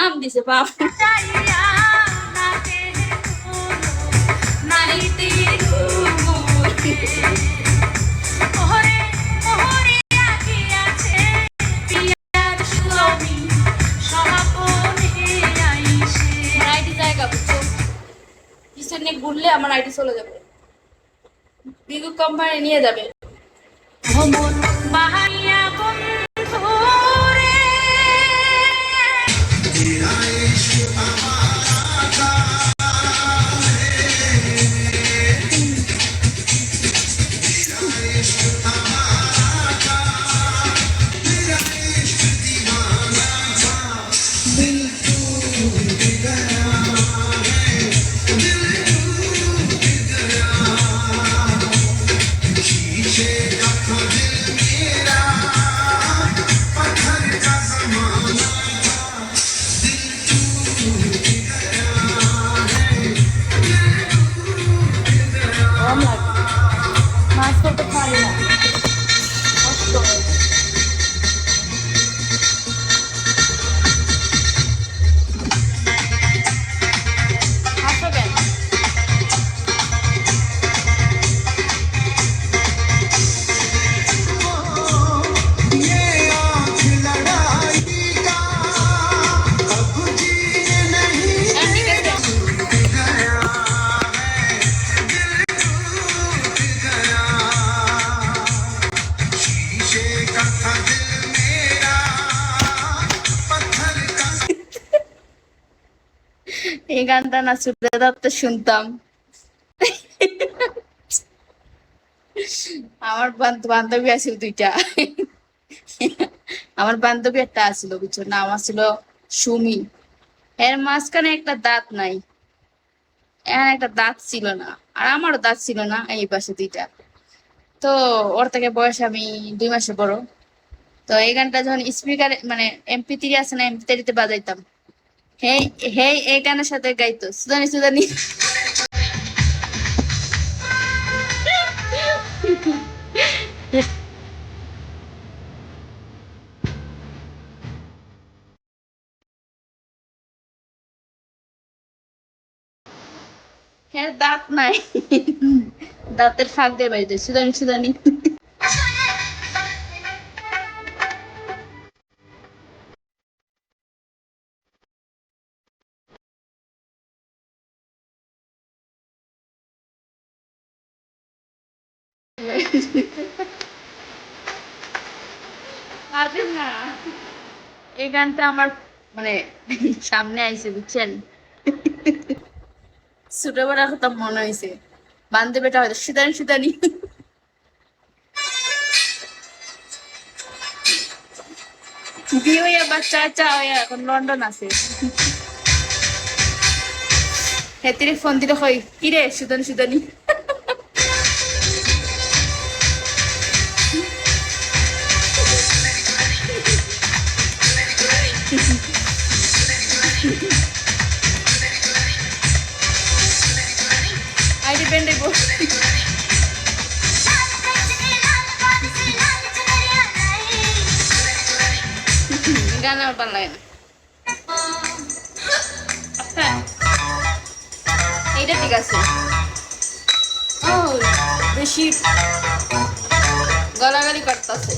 আম দিছে বাপ। আইডি জায়গা বুঝছো, পিছনে ঘুরলে আমার আইডি চলে যাবে, বিগু কোম্পানি নিয়ে যাবে। মাছ করতে পারি না, কষ্ট। হাসো কেন? এই গানটা না ছুটে দত্ত শুনতাম। আমার বান্ধবী আছিল দুইটা। আমার বান্ধবী একটা আছিল বুঝছো, নাম আছিল সুমি। এর মাঝখানে একটা দাঁত নাই, এর একটা দাঁত ছিল না, আর আমারও দাঁত ছিল না, এই পাশে দুইটা। তো ওর থেকে বয়স আমি 2 মাসে বড়। তো এই গানটা যখন স্পিকারে মানে MP3 আছে না, MP3 তে বাজাইতাম। হে হে এই গানের সাথে গাইতো সুদানি সুদানি। হ্যাঁ দাঁত নাই, দাঁতের ফাঁক দিয়ে বাইরে সুদানি সুদানি। পারবেন না, এই গানটা আমার মানে সামনে আইছে বুঝছেন। ছোটবেলার কথা মনে হয়েছে, বান্ধবীটা হয়তো সুদানি সুদানি। বিয়ে হইয়া বাচ্চা কাচ্চা হইয়া এখন লন্ডন আছে। হেতিরে ফোন দিলে কই কিরে সুদানি সুদানি। আইডি বেন্ড হইব। গান আমার ভালো লাগে না। আচ্ছা এইটা ঠিক আছে। ও বেশি গলাগালি করতেছে।